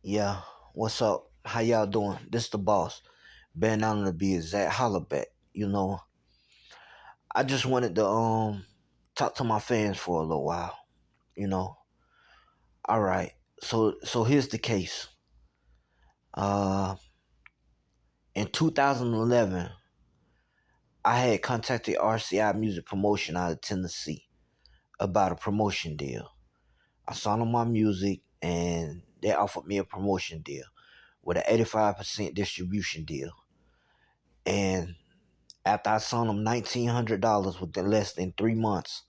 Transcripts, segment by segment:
Yeah, what's up? How y'all doing? This the boss. Bandana to be exact. Holla back. I just wanted to talk to my fans for a little while. You know. All right. So here's the case. Uh, in 2011, I had contacted RCI Music Promotion out of Tennessee about a promotion deal. I signed on my music and they offered me a promotion deal with an 85% distribution deal. And after I signed them $1,900 within less than 3 months,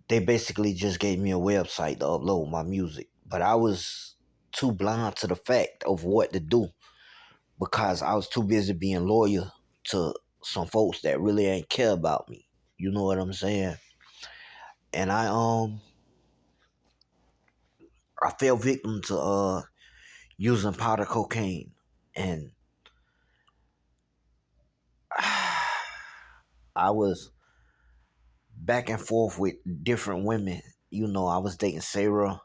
they basically just gave me a website to upload my music. But I was too blind to the fact of what to do because I was too busy being loyal to some folks that really ain't care about me. You know what I'm saying? And I fell victim to using powder cocaine, and I was back and forth with different women. I was dating Sarah,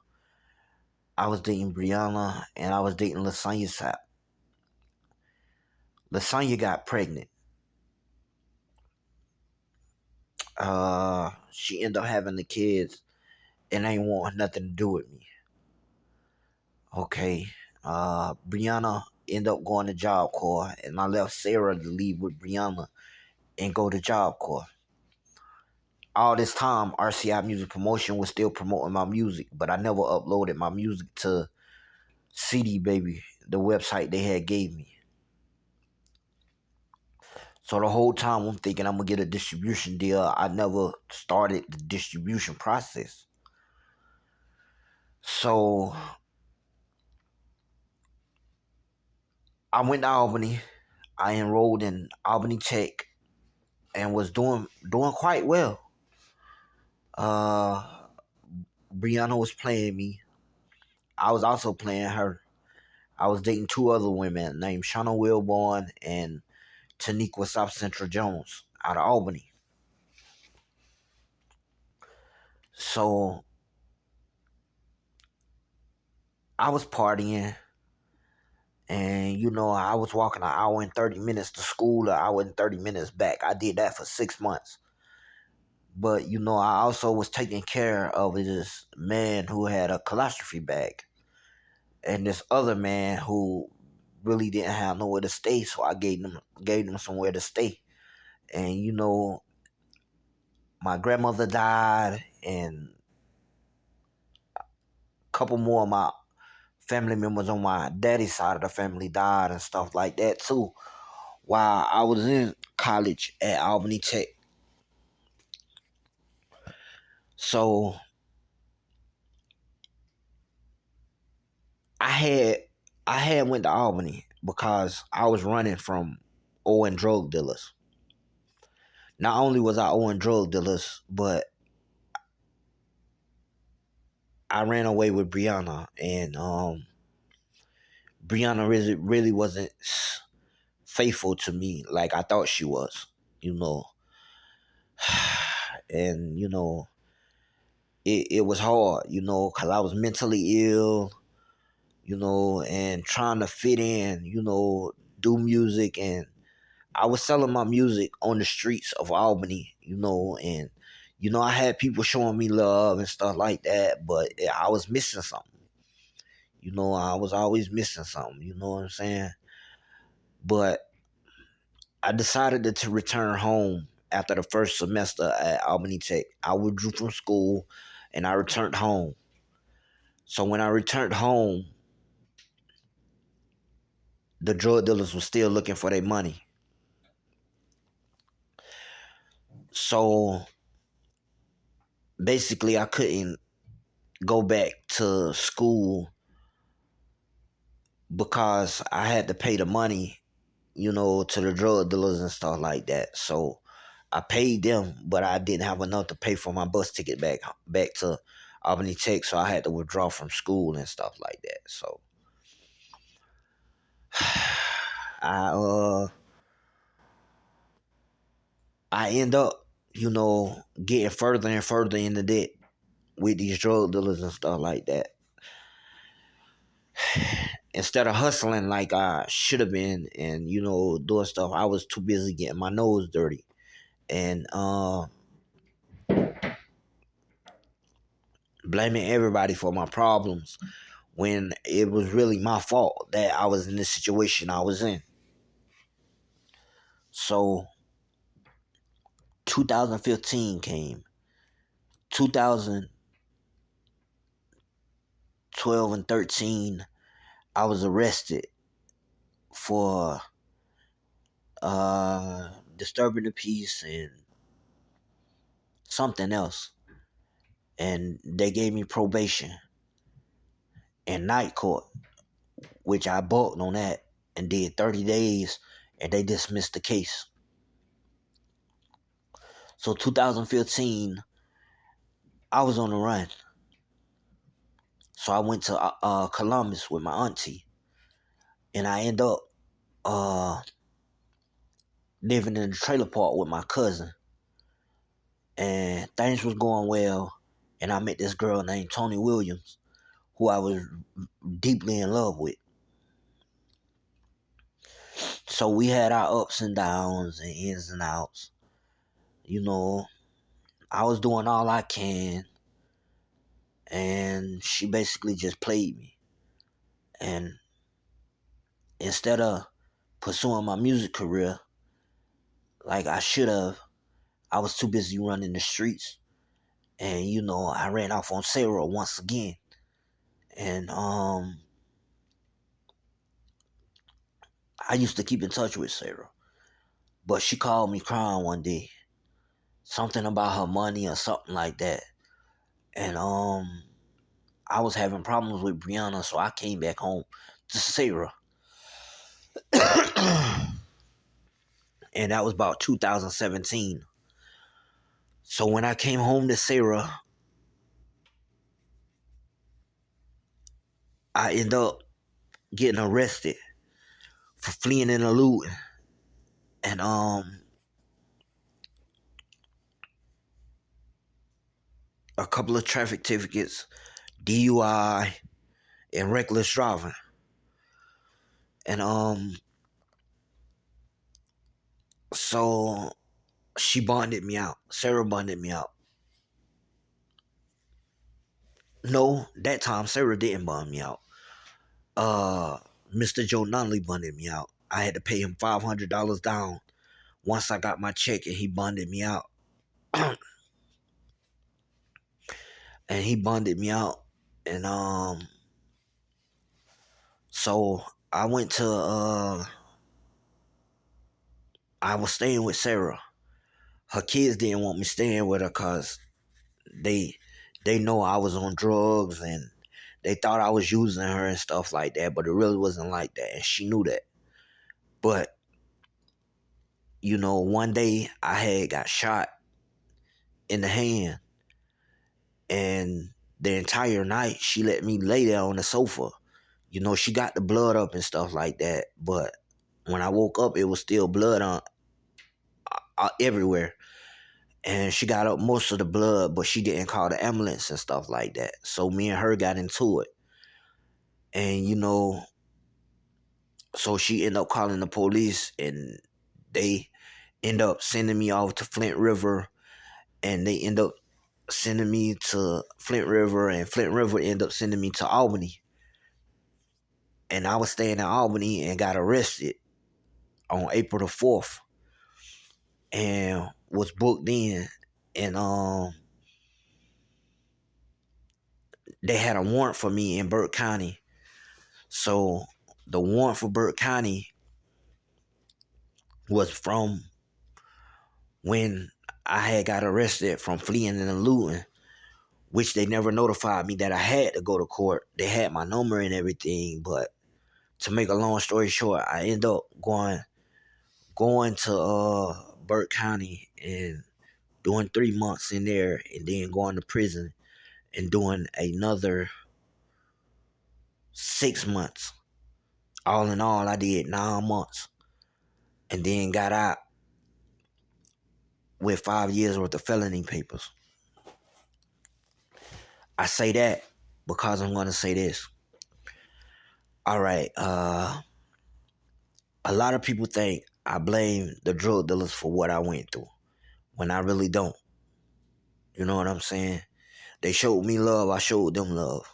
I was dating Brianna, and I was dating Lasagna Sap. Lasagna got pregnant. She ended up having the kids and ain't want nothing to do with me. Okay. Brianna ended up going to Job Corps, and I left Sarah to leave with Brianna and go to Job Corps. All this time, RCI Music Promotion was still promoting my music, but I never uploaded my music to CD Baby, the website they had gave me. So the whole time I'm thinking I'm gonna get a distribution deal, I never started the distribution process. So I went to Albany. I enrolled in Albany Tech and was doing quite well. Uh, Brianna was playing me. I was also playing her. I was dating two other women named Shauna Wilborn and Taniqua South Central Jones out of Albany. So I was partying, and I was walking an hour and 30 minutes to school, an hour and 30 minutes back. I did that for 6 months. But I also was taking care of this man who had a catastrophe bag, and this other man who really didn't have nowhere to stay. So I gave them somewhere to stay. And my grandmother died, and a couple more of my family members on my daddy's side of the family died and stuff like that too. While I was in college at Albany Tech, so I had I had went to Albany because I was running from owing drug dealers. Not only was I owing drug dealers, but I ran away with Brianna, and Brianna really wasn't faithful to me like I thought she was, you know. And it was hard, because I was mentally ill, and trying to fit in, do music, and I was selling my music on the streets of Albany, and I had people showing me love and stuff like that, but I was missing something. I was always missing something, you know what I'm saying? But I decided to return home after the first semester at Albany Tech. I withdrew from school and I returned home. So when I returned home, the drug dealers were still looking for their money. So basically, I couldn't go back to school because I had to pay the money, to the drug dealers and stuff like that. So I paid them, but I didn't have enough to pay for my bus ticket back to Albany Tech, so I had to withdraw from school and stuff like that. So I I end up, getting further and further into debt with these drug dealers and stuff like that. instead of hustling like I should have been and doing stuff, I was too busy getting my nose dirty and blaming everybody for my problems when it was really my fault that I was in the situation I was in. So 2015 came. 2012 and 13, I was arrested for disturbing the peace and something else. And they gave me probation and night court, which I balked on that and did 30 days, and they dismissed the case. So 2015, I was on the run. So I went to Columbus with my auntie, and I end up living in the trailer park with my cousin. And things was going well, and I met this girl named Tony Williams, who I was deeply in love with. So we had our ups and downs and ins and outs. I was doing all I can, and she basically just played me. And instead of pursuing my music career like I should have, I was too busy running the streets. And I ran off on Sarah once again. And I used to keep in touch with Sarah. But she called me crying one day. Something about her money or something like that. And I was having problems with Brianna, so I came back home to Sarah. And that was about 2017. So when I came home to Sarah, I ended up getting arrested for fleeing and eluding. And a couple of traffic tickets, DUI, and reckless driving. And so she bonded me out. Sarah bonded me out. No, that time Sarah didn't bond me out. Mr. Joe Nunley bonded me out. I had to pay him $500 down once I got my check, and he bonded me out. And he bonded me out. And so I went to I was staying with Sarah. Her kids didn't want me staying with her because they know I was on drugs, and they thought I was using her and stuff like that, but it really wasn't like that, and she knew that. But one day I had got shot in the hand, and the entire night she let me lay there on the sofa. She got the blood up and stuff like that, but when I woke up, it was still blood on everywhere. And she got up most of the blood, but she didn't call the ambulance and stuff like that. So me and her got into it. And, so she ended up calling the police, and they end up sending me off to Flint River, and they end up sending me to Flint River, and Flint River end up sending me to Albany. And I was staying in Albany and got arrested on April the 4th and was booked in. And they had a warrant for me in Burke County. So the warrant for Burke County was from when I had got arrested from fleeing and eluding, which they never notified me that I had to go to court. They had my number and everything, but to make a long story short, I ended up going to Burke County and doing 3 months in there, and then going to prison and doing another 6 months. All in all, I did 9 months, and then got out with 5 years worth of felony papers. I say that because I'm going to say this. All right. A lot of people think I blame the drug dealers for what I went through when I really don't. You know what I'm saying? They showed me love. I showed them love.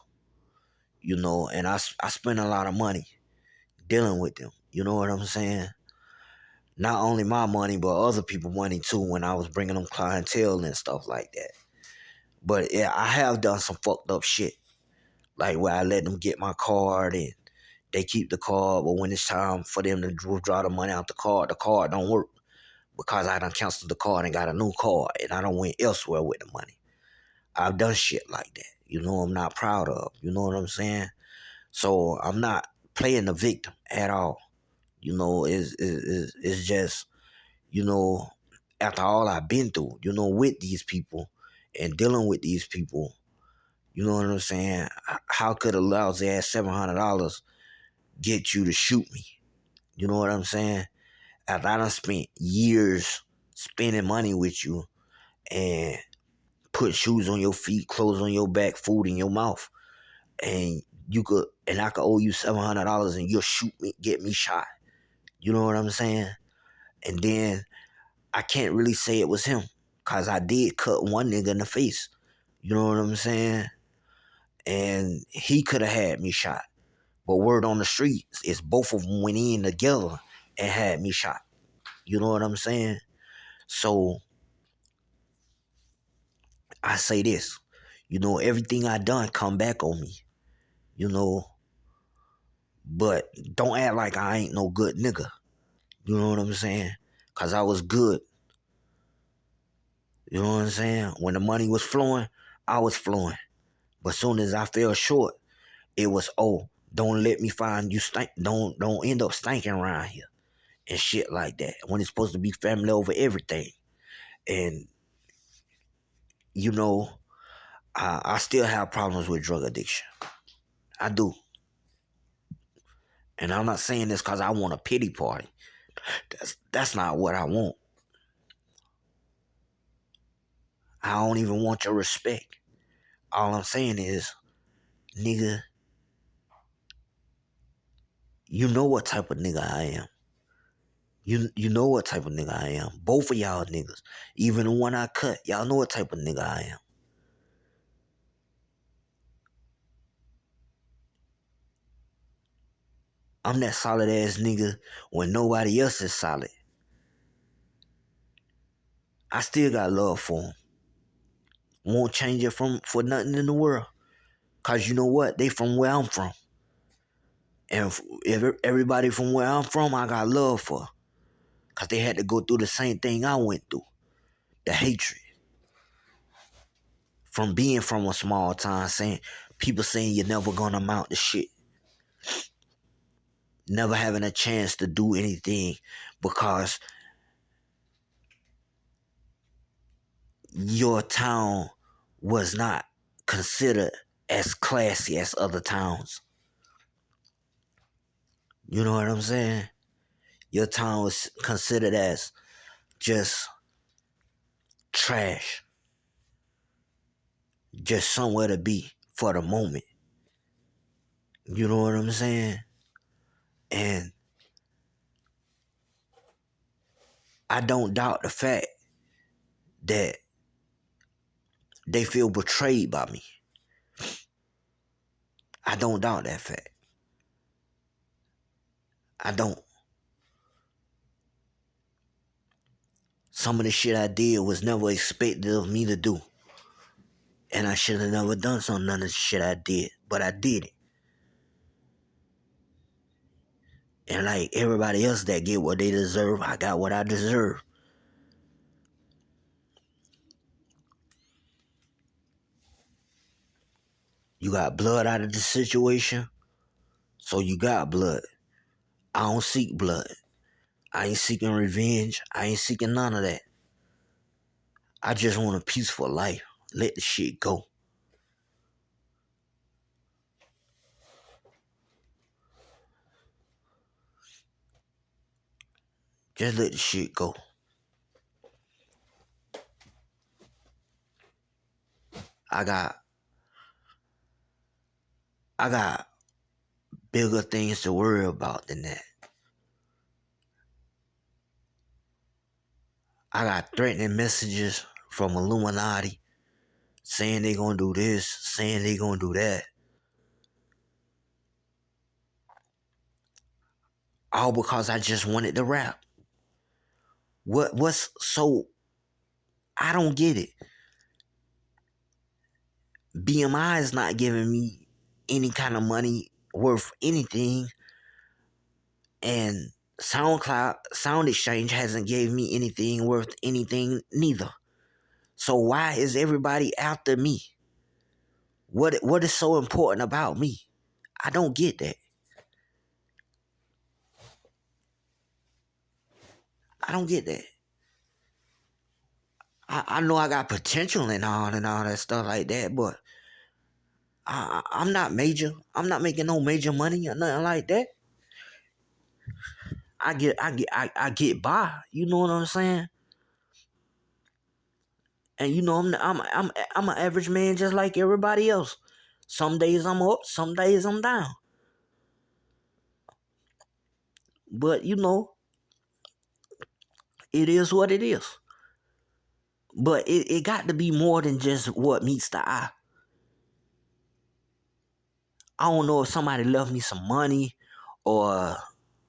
And I spent a lot of money dealing with them. You know what I'm saying? Not only my money, but other people's money too when I was bringing them clientele and stuff like that. But yeah, I have done some fucked up shit. Like where I let them get my card and they keep the card, but when it's time for them to withdraw the money out the card don't work because I done canceled the card and got a new card and I done went elsewhere with the money. I've done shit like that. I'm not proud of. You know what I'm saying? So I'm not playing the victim at all. It's just, you know, after all I've been through, with these people and dealing with these people, you know what I'm saying? How could a lousy ass $700 get you to shoot me? You know what I'm saying? After I done spent years spending money with you and put shoes on your feet, clothes on your back, food in your mouth, and I could owe you $700 and you'll shoot me, get me shot. You know what I'm saying? And then I can't really say it was him, cause I did cut one nigga in the face. You know what I'm saying? And he could have had me shot. But word on the street is both of them went in together and had me shot. You know what I'm saying? So I say this, everything I done come back on me, you know, but don't act like I ain't no good nigga. You know what I'm saying? Cause I was good. You know what I'm saying? When the money was flowing, I was flowing. But soon as I fell short, it was, oh, don't let me find you stink. Don't end up stinking around here and shit like that. When it's supposed to be family over everything. And you know, I still have problems with drug addiction. I do. And I'm not saying this because I want a pity party. That's not what I want. I don't even want your respect. All I'm saying is, nigga, you know what type of nigga I am. You know what type of nigga I am. Both of y'all niggas. Even the one I cut, y'all know what type of nigga I am. I'm that solid ass nigga when nobody else is solid. I still got love for them. Won't change it for nothing in the world. Cause you know what? They from where I'm from. And if everybody from where I'm from, I got love for. Cause they had to go through the same thing I went through. The hatred. From being from a small town, people saying you're never gonna amount to shit. Never having a chance to do anything because your town was not considered as classy as other towns. You know what I'm saying? Your town was considered as just trash, just somewhere to be for the moment. You know what I'm saying? And I don't doubt the fact that they feel betrayed by me. I don't doubt that fact. I don't. Some of the shit I did was never expected of me to do. And I should have never done none of the shit I did. But I did it. And like everybody else that get what they deserve, I got what I deserve. You got blood out of the situation, so you got blood. I don't seek blood. I ain't seeking revenge. I ain't seeking none of that. I just want a peaceful life. Let the shit go. Just let the shit go. I got bigger things to worry about than that. I got threatening messages from Illuminati saying they gonna do this, saying they gonna do that. All because I just wanted to rap. What's so I don't get it. BMI is not giving me any kind of money worth anything, and SoundCloud Sound Exchange hasn't gave me anything worth anything neither. So why is everybody after me? What is so important about me? I don't get that. I don't get that. I know I got potential and all that stuff like that, but I'm not major. I'm not making no major money or nothing like that. I get by. You know what I'm saying? And you know I'm an average man just like everybody else. Some days I'm up, some days I'm down. But you know, it is what it is. But it got to be more than just what meets the eye. I don't know if somebody left me some money or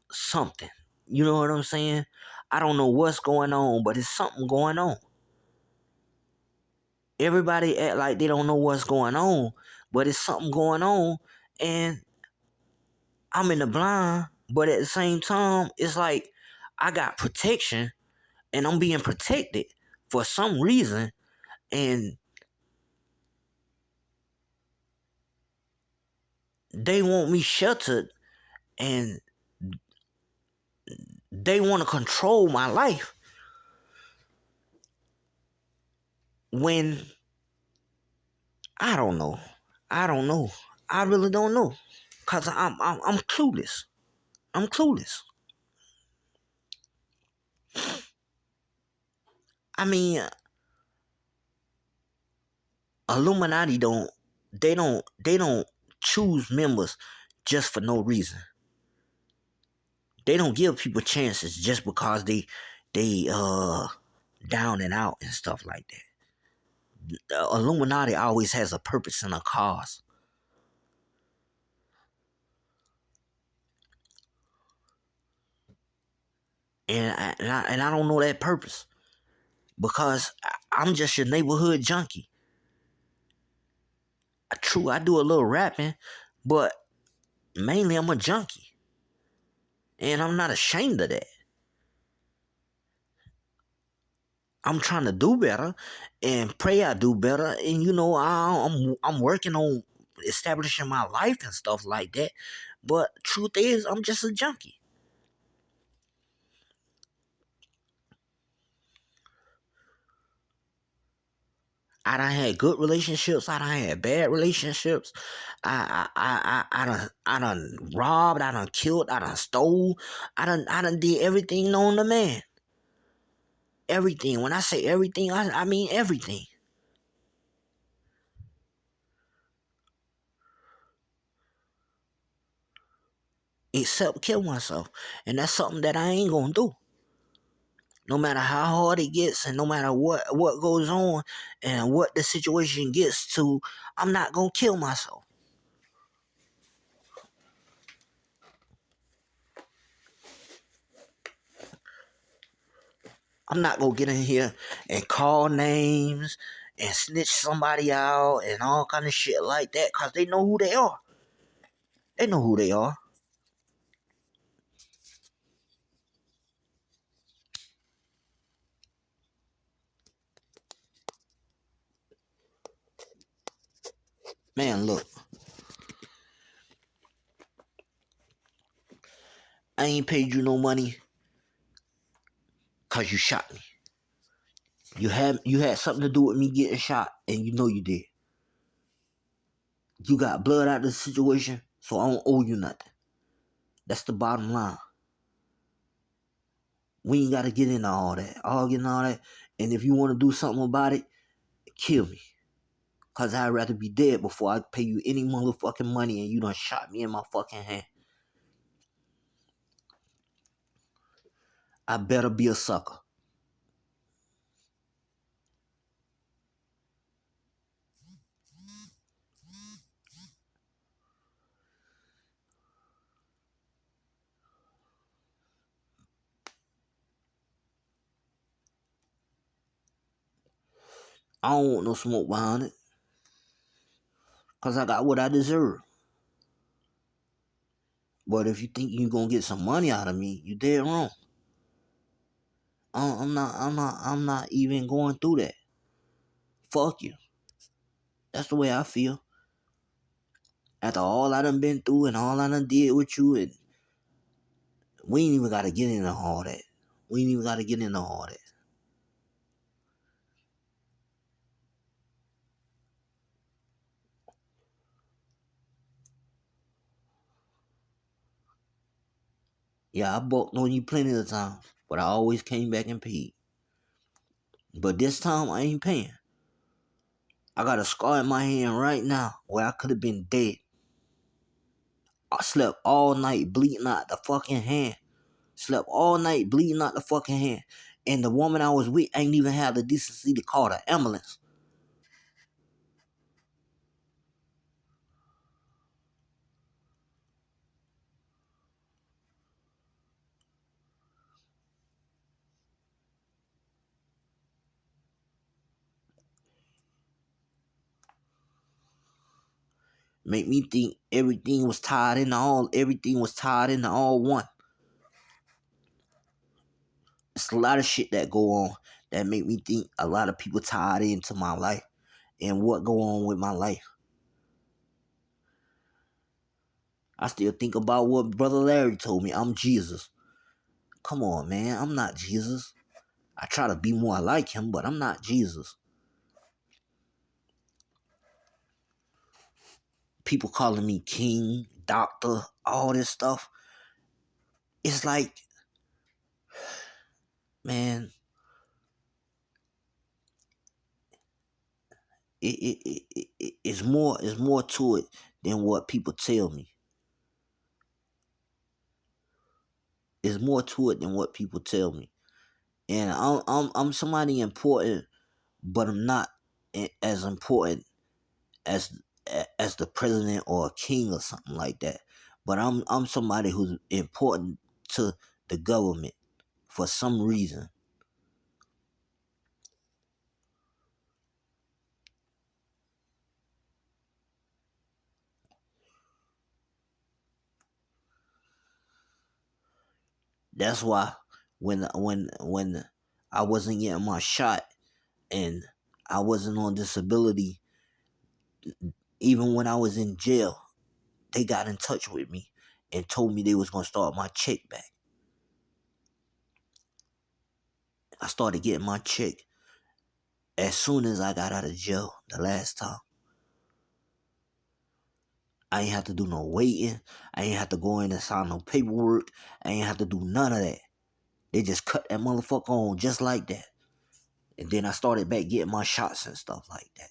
something. You know what I'm saying? I don't know what's going on, but it's something going on. Everybody act like they don't know what's going on, but it's something going on, and I'm in the blind, but at the same time, it's like I got protection and I'm being protected for some reason, and they want me sheltered and they want to control my life when I don't know. I don't know. I really don't know. Cause I'm clueless. I'm clueless. I mean, Illuminati don't choose members just for no reason. They don't give people chances just because they down and out and stuff like that. The Illuminati always has a purpose and a cause. And I don't know that purpose because I'm just your neighborhood junkie. True, I do a little rapping, but mainly I'm a junkie. And I'm not ashamed of that. I'm trying to do better and pray I do better. And you know, I'm working on establishing my life and stuff like that. But truth is, I'm just a junkie. I done had good relationships. I done had bad relationships. I done robbed. I done killed. I done stole. I done did everything known to man. Everything. When I say everything, I mean everything. Except kill myself. And that's something that I ain't gonna do. No matter how hard it gets and no matter what goes on and what the situation gets to, I'm not gonna kill myself. I'm not gonna get in here and call names and snitch somebody out and all kind of shit like that because they know who they are. They know who they are. Man, look, I ain't paid you no money because you shot me. You had something to do with me getting shot, and you know you did. You got blood out of the situation, so I don't owe you nothing. That's the bottom line. We ain't gotta get into all that, arguing all that. And if you want to do something about it, kill me. Cause I'd rather be dead before I pay you any motherfucking money and you done shot me in my fucking hand. I better be a sucker. I don't want no smoke behind it. Cause I got what I deserve. But if you think you're gonna get some money out of me, you dead wrong. I'm not even going through that. Fuck you. That's the way I feel. After all I done been through and all I done did with you, and we ain't even gotta get into all that. We ain't even gotta get into all that. Yeah, I bucked on you plenty of times, but I always came back and paid. But this time I ain't paying. I got a scar in my hand right now where I could have been dead. I slept all night bleeding out the fucking hand. Slept all night bleeding out the fucking hand. And the woman I was with ain't even had the decency to call the ambulance. Make me think everything was tied into all one. It's a lot of shit that go on that make me think a lot of people tied into my life and what go on with my life. I still think about what Brother Larry told me. I'm Jesus. Come on, man. I'm not Jesus. I try to be more like him, but I'm not Jesus. People calling me king, doctor, all this stuff. It's like, man, it's more to it than what people tell me. It's more to it than what people tell me. And I'm somebody important, but I'm not as important as as the president or a king or something like that. But I'm somebody who's important to the government for some reason. That's why when I wasn't getting my shot and I wasn't on disability, even when I was in jail, they got in touch with me and told me they was gonna start my check back. I started getting my check as soon as I got out of jail the last time. I ain't have to do no waiting. I ain't have to go in and sign no paperwork. I ain't have to do none of that. They just cut that motherfucker on just like that. And then I started back getting my shots and stuff like that.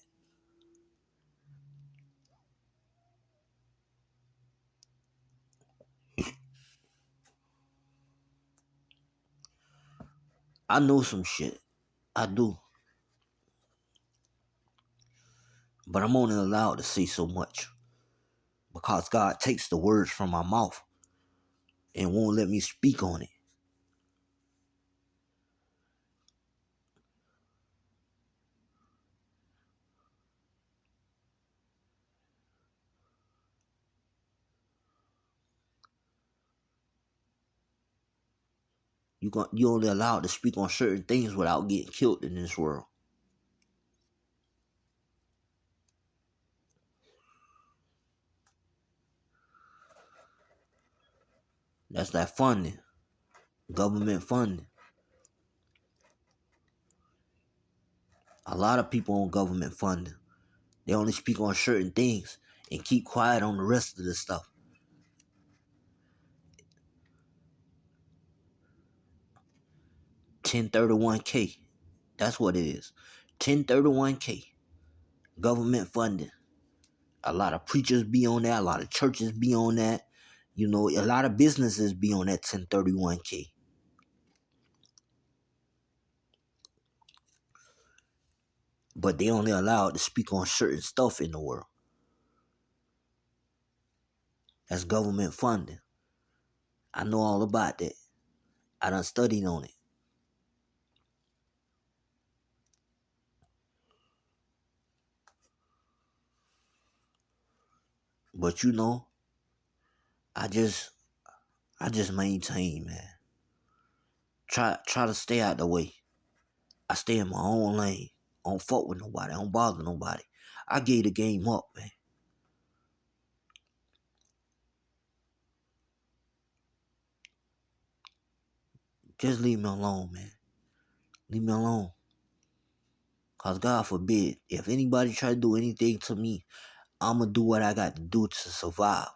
I know some shit. I do. But I'm only allowed to say so much. Because God takes the words from my mouth and won't let me speak on it. You only allowed to speak on certain things without getting killed in this world. That's that funding. Government funding. A lot of people on government funding. They only speak on certain things and keep quiet on the rest of the stuff. 1031K. That's what it is. 1031K. Government funding. A lot of preachers be on that. A lot of churches be on that. You know, a lot of businesses be on that 1031K. but they only allowed to speak on certain stuff in the world. That's government funding. I know all about that. I done studied on it. But I just I just maintain, man. Try to stay out the way. I stay in my own lane. I don't fuck with nobody. I don't bother nobody. I gave the game up, man. Just leave me alone, man. Leave me alone. Cause God forbid, if anybody try to do anything to me, I'ma do what I got to do to survive.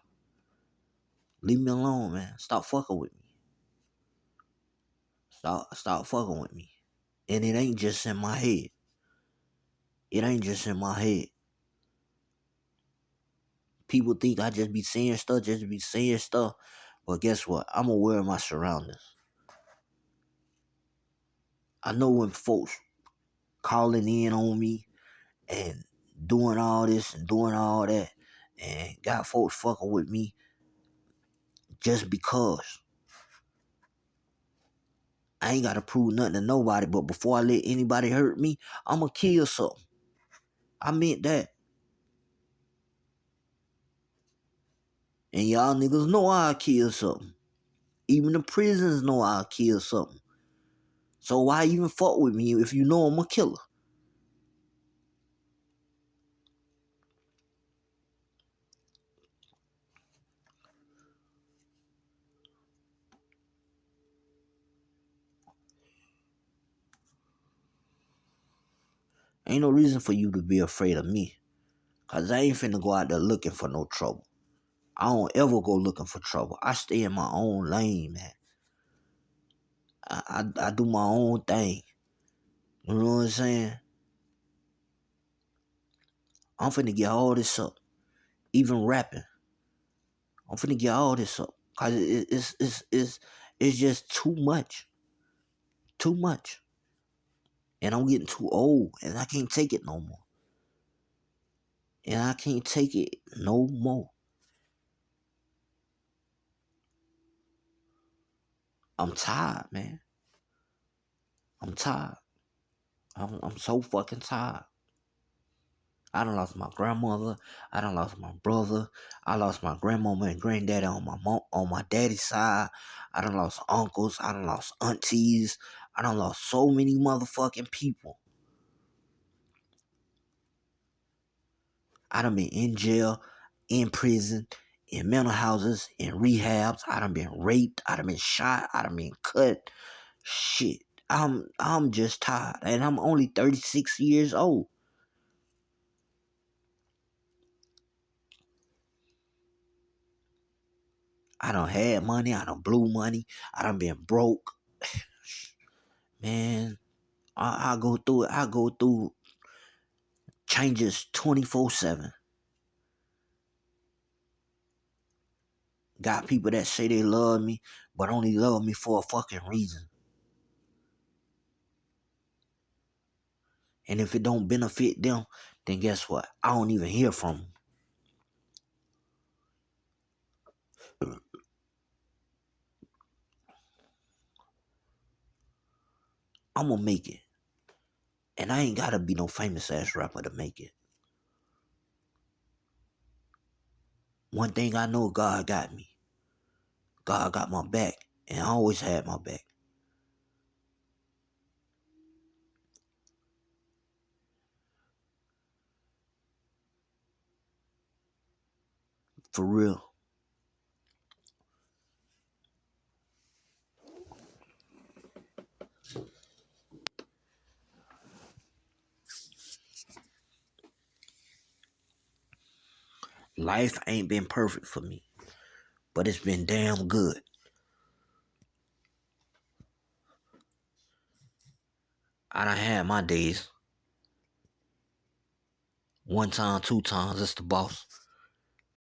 Leave me alone, man. Stop fucking with me. Stop fucking with me. And it ain't just in my head. It ain't just in my head. People think I just be saying stuff, just be saying stuff. But guess what? I'm aware of my surroundings. I know when folks calling in on me and doing all this and doing all that and got folks fucking with me just because. I ain't gotta prove nothing to nobody, but before I let anybody hurt me, I'ma kill something. I meant that. And y'all niggas know I'll kill something. Even the prisons know I'll kill something. So why even fuck with me if you know I'm a killer? Ain't no reason for you to be afraid of me. Cause I ain't finna go out there looking for no trouble. I don't ever go looking for trouble. I stay in my own lane, man. I do my own thing. You know what I'm saying? I'm finna get all this up. Even rapping. I'm finna get all this up. Cause it's just too much. Too much. And I'm getting too old and I can't take it no more. And I can't take it no more. I'm tired, man. I'm tired. I'm so fucking tired. I done lost my grandmother. I done lost my brother. I lost my grandmama and granddaddy on my daddy's side. I done lost uncles. I done lost aunties. I done lost so many motherfucking people. I done been in jail, in prison, in mental houses, in rehabs. I done been raped. I done been shot. I done been cut. Shit. I'm just tired. And I'm only 36 years old. I done had money. I done blew money. I done been broke. Man, I go through it. I go through changes 24/7. Got people that say they love me, but only love me for a fucking reason. And if it don't benefit them, then guess what? I don't even hear from them. I'm gonna make it. And I ain't gotta be no famous ass rapper to make it. One thing I know, God got me. God got my back. And I always had my back. For real. Life ain't been perfect for me. But it's been damn good. I done had my days. One time, two times, it's the boss.